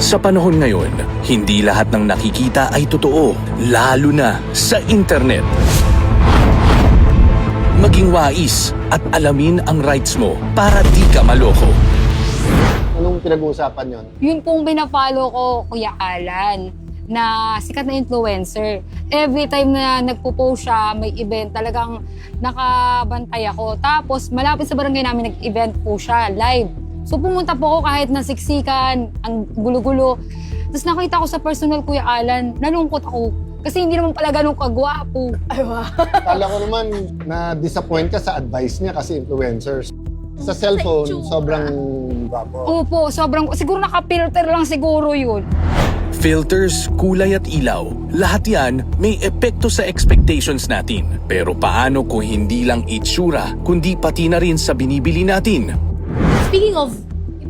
Sa panahon ngayon, hindi lahat ng nakikita ay totoo, lalo na sa internet. Maging wais at alamin ang rights mo para di ka maloko. Anong pinag-uusapan yon? Yun pong binafollow ko, Kuya Alan, na sikat na influencer. Every time na nagpo-post siya, may event, talagang nakabantay ako. Tapos malapit sa barangay namin, nag-event po siya, live. So pumunta po ako kahit nasiksikan, ang gulo-gulo. Tapos nakita ko sa personal, Kuya Alan, nalungkot ako. Kasi hindi naman pala ganun kagwapo. Ay, wow. Kala ko naman na-disappoint ka sa advice niya kasi influencers. Sa cellphone, sobrang gwapo. Opo, sobrang, siguro naka-filter lang siguro yun. Filters, kulay at ilaw, lahat yan may epekto sa expectations natin. Pero paano kung hindi lang itsura, kundi pati na rin sa binibili natin? Speaking of,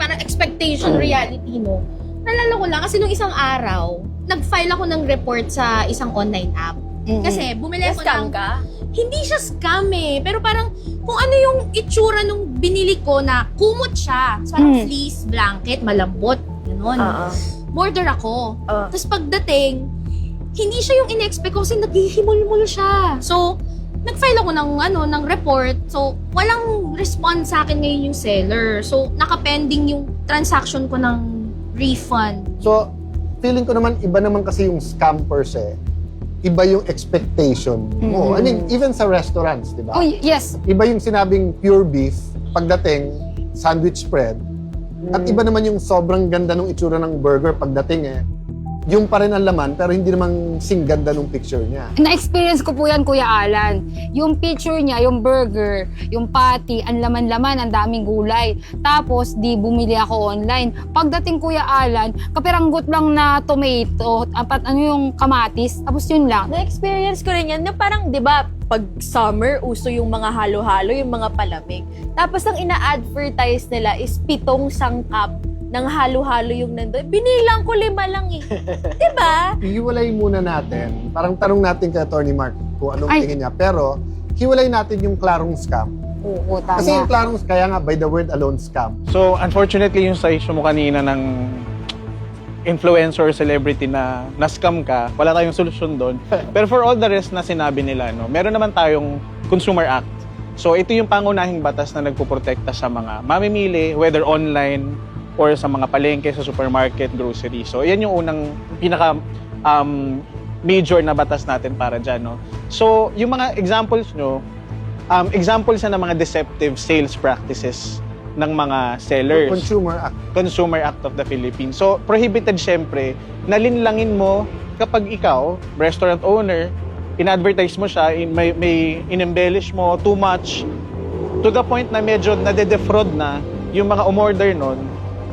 parang expectation, reality, no? Nalala ko lang, kasi nung isang araw, nag-file ako ng report sa isang online app. Kasi bumili ako ng... ka? Hindi siya scam eh. Pero parang kung ano yung itsura nung binili ko na kumot siya. So, parang fleece, blanket, malambot. Ganon. Border ako. Tapos pagdating, hindi siya yung in-expect ko kasi naghihimol-mol siya. So, nag-file ako ng report. So, walang response sa akin ngayon yung seller. So, nakapending yung transaction ko ng refund. So, feeling ko naman, iba naman kasi yung scam per se. Iba yung expectation mo. I mean, even sa restaurants, di ba? Oh, yes. Iba yung sinabing pure beef, pagdating, sandwich spread. At iba naman yung sobrang ganda ng itsura ng burger pagdating yung pa rin ang laman, pero hindi namang singganda ng picture niya. Na-experience ko po yan, Kuya Alan. Yung picture niya, yung burger, yung patty, ang laman-laman, ang daming gulay. Tapos, di bumili ako online. Pagdating, Kuya Alan, kapiranggot lang na tomato, ano yung kamatis, tapos yun lang. Na-experience ko rin yan na parang, di ba, pag summer, uso yung mga halo-halo, yung mga palamig. Tapos ang ina-advertise nila is 7 sangkap ng halo-halo yung nandun. Binilang ko 5 lang eh. Diba? Hiwalay muna natin. Parang tanong natin kay Atty. Mark kung anong tingin niya. Pero, hiwalay natin yung klarong scam. Oo, tama. Kasi yung klarong, kaya nga by the word alone, scam. So, unfortunately, yung sa issue mo kanina ng influencer or celebrity na na-scam ka, wala tayong solusyon doon. Pero for all the rest na sinabi nila, no, meron naman tayong Consumer Act. So, ito yung pangunahing batas na nagpuprotekta sa mga mamimili, whether online or sa mga palengke, sa supermarket, grocery. So, yan yung unang pinaka major na batas natin para dyan. No? So, yung mga examples nyo, examples na ng mga deceptive sales practices ng mga sellers. Consumer Act of the Philippines. So, prohibited syempre, nalinlangin mo kapag ikaw, restaurant owner, in-advertise mo siya, may in-embellish mo too much, to the point na medyo nade-defraud na yung mga umorder nun.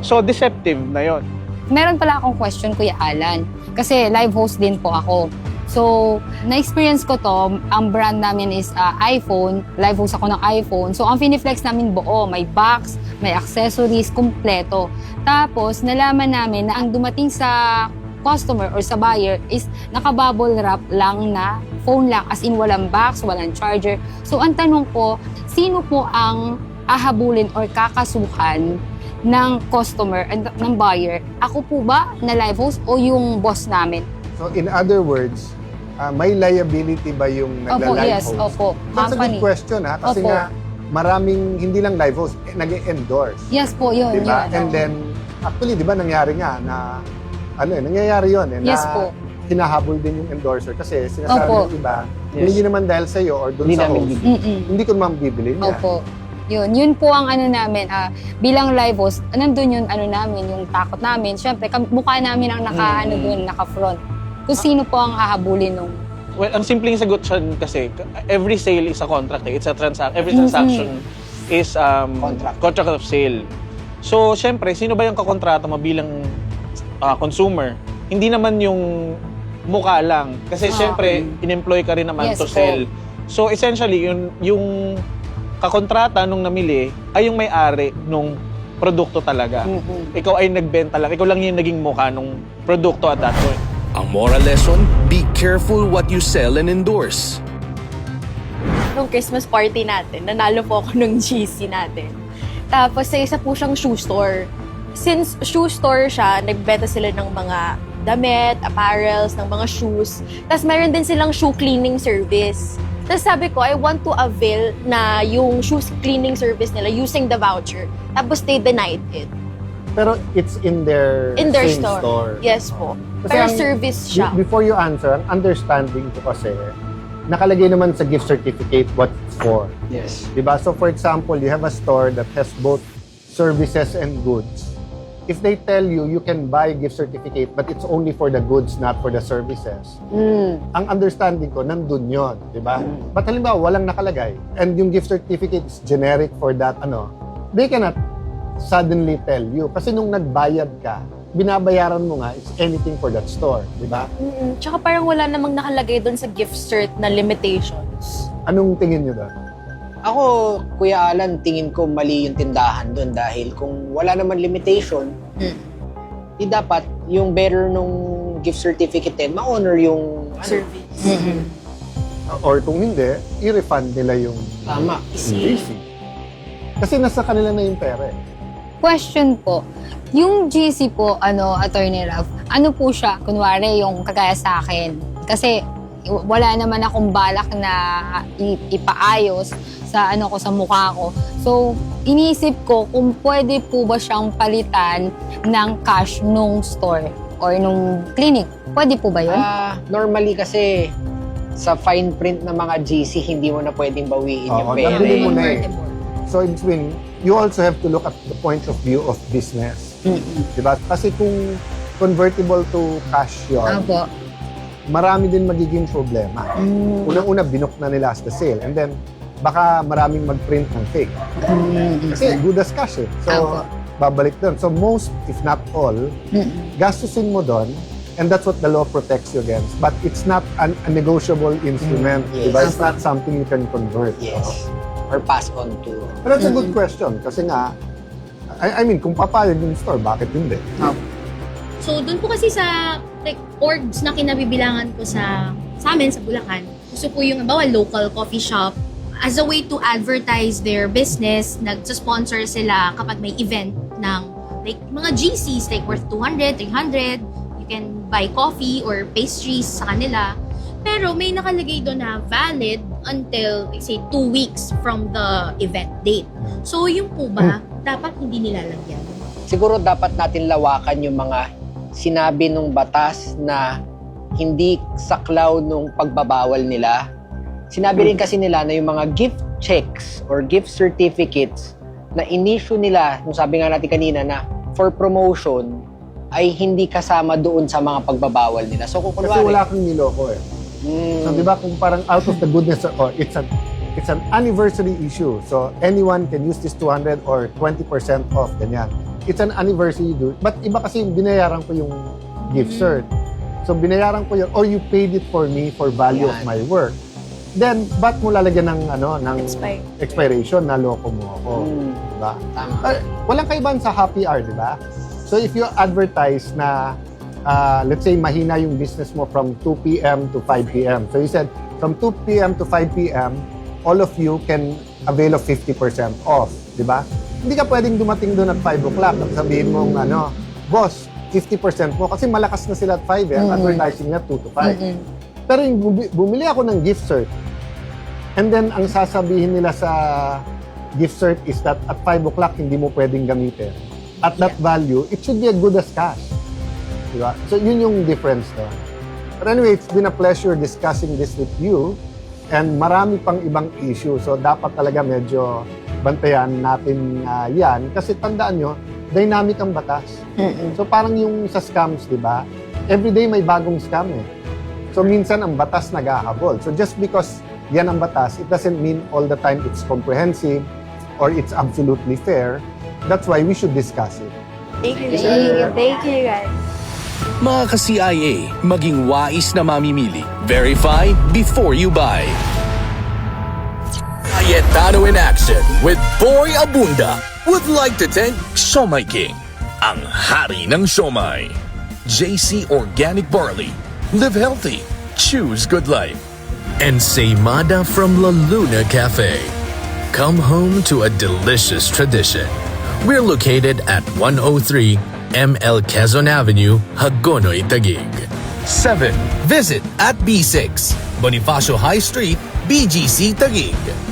So, deceptive na yon. Meron pala akong question, Kuya Alan. Kasi live host din po ako. So, na-experience ko to, ang brand namin is iPhone. Live host ako ng iPhone. So, ang finiflex namin buo. May box, may accessories, kumpleto. Tapos, nalaman namin na ang dumating sa customer or sa buyer is naka-bubble wrap lang na phone lang. As in, walang box, walang charger. So, ang tanong ko, sino po ang ahabulin or kakasuhan ng customer and ng buyer? Ako po ba na live host o yung boss namin? So, in other words, may liability ba yung nagla-live host? Opo. That's a good question, ha? Kasi Opo. nga, maraming, hindi lang live host, nag-endorse. Yes po, yun. Diba? Yun. And then, actually, di ba, nangyari nga na, nangyayari yun, Yes na po. hinahabol din yung endorser. Kasi sinasabi Opo. ng iba, hindi naman dahil sa'yo or dun sa host, hindi ko naman bibili niya. Opo. Yun po ang ano namin, bilang live host, nandun yung ano namin, yung takot namin. Siyempre, mukha namin ang naka-front. Kung sino po ang hahabulin nung... Well, ang simpleng sagot siya kasi, every sale is a contract. It's a every transaction is contract of sale. So, syempre, sino ba yung kakontrata mo bilang consumer? Hindi naman yung mukha lang. Kasi syempre, in-employ ka rin naman Yes to sell. So, essentially, yung kakontrata nung namili ay yung may-ari nung produkto talaga. Ikaw ay nagbenta lang. Ikaw lang yung naging mukha nung produkto at that point. Ang moral lesson, be careful what you sell and endorse. Nung Christmas party natin, nanalo po ako ng GC natin. Tapos sa isa po siyang shoe store. since shoe store siya, nagbenta sila ng mga damit, apparels, ng mga shoes. Tapos meron din silang shoe cleaning service. Tapos sabi ko, I want to avail na yung shoes cleaning service nila using the voucher. Tapos they denied it. Pero it's in their same store. Yes po. Kasi Pero ang- service siya. Before you answer, ang understanding ko kasi, nakalagay naman sa gift certificate what it's for. Yes. Diba? So for example, you have a store that has both services and goods. If they tell you, you can buy gift certificate, but it's only for the goods, not for the services. Ang understanding ko, nandun yun. Diba? But halimbawa, walang nakalagay. And yung gift certificate is generic for that, they cannot suddenly tell you. Kasi nung nagbayad ka, binabayaran mo nga, it's anything for that store. Diba? Tsaka parang wala namang nakalagay doon sa gift cert na limitations. Anong tingin nyo doon? Ako, Kuya Alan, tingin ko mali yung tindahan doon dahil kung wala naman limitation, di dapat yung bearer nung gift certificate din, ma-honor yung Service. Or kung hindi, i-refund nila yung Tama. GC. Kasi nasa kanila na yung pera eh. Question po, yung GC po, Attorney Ralph, ano po siya, kunwari yung kagaya sa akin? Kasi wala naman akong balak na ipaayos sa ko sa mukha ko. So, iniisip ko kung pwede po ba siyang palitan ng cash nung store or nung clinic. Pwede po ba yun? Normally kasi sa fine print ng mga GC, hindi mo na pwedeng bawiin yung Oo, pera. nabili mo na eh. Convertible. So, it's when you also have to look at the point of view of business. Diba? Kasi kung convertible to cash yun, Apo. marami din magiging problema. Unang-una, binook na nila as the sale. And then, baka maraming mag-print ng fake. Kasi good as cash eh. So, Apo. babalik doon. So, most, if not all, gastusin mo doon. And that's what the law protects you against. But it's not a negotiable instrument. Yes. Diba? It's not something you can convert. Yes. Or pass on to. But that's a good question. Kasi nga, I mean, kung papayag yung store, bakit hindi? So, doon po kasi sa like, orgs na kinabibilangan ko sa amin, sa Bulacan, gusto po yung, halimbawa, local coffee shop, as a way to advertise their business, nagsa-sponsor sila kapag may event ng like mga GCs, like worth 200, 300, you can buy coffee or pastries sa kanila. Pero may nakalagay doon na valid until, like, say, 2 weeks from the event date. So, yung po ba, dapat hindi nilalagyan? Siguro dapat natin lawakan yung mga sinabi nung batas na hindi saklaw nung pagbabawal nila. Sinabi rin kasi nila na yung mga gift checks or gift certificates na in-issue nila, nung sabi nga natin kanina na for promotion, ay hindi kasama doon sa mga pagbabawal nila. So kung Kasi kunwari, wala kang niloko eh. So, di ba, kung parang out of the goodness, it's an anniversary issue. So, anyone can use this 200 or 20% off, ganyan. It's an anniversary, dude. But iba kasi yung binayaran ko yung gift cert. So, binayaran ko yun, or you paid it for me for value of my work. Then, ba't mo lalagyan ng expiration na loko mo ako? Diba? tama. Walang kaibahan sa happy hour, di ba? So, if you advertise na let's say, mahina yung business mo from 2 p.m. to 5 p.m. So you said, from 2 p.m. to 5 p.m., all of you can avail of 50% off, di ba? Hindi ka pwedeng dumating doon at 5 o'clock at sabihin mong, boss, 50% mo. Kasi malakas na sila at 5 eh. Ang advertising niya 2 to 5. Pero yung bumili ako ng gift cert, and then ang sasabihin nila sa gift cert is that at 5 o'clock, hindi mo pwedeng gamitin. At that value, it should be as good as cash. Diba? So, yun yung difference to. But anyway, it's been a pleasure discussing this with you. And marami pang ibang issue. So, dapat talaga medyo bantayan natin yan. Kasi tandaan nyo, dynamic ang batas. So, parang yung sa scams, di ba? Everyday may bagong scam eh. So, minsan ang batas nag-ahabol. So, just because yan ang batas, it doesn't mean all the time it's comprehensive or it's absolutely fair. That's why we should discuss it. Thank you, guys. Mga ka-CIA, maging wais na mamimili. Verify before you buy. Cayetano in action with Boy Abunda would like to thank Siomai King, ang hari ng siomai. JC Organic Barley, live healthy, choose good life. And Seimada from La Luna Cafe. Come home to a delicious tradition. We're located at 103 ML Quezon Avenue, Hagonoy, Taguig. 7. Visit at B6, Bonifacio High Street, BGC, Taguig.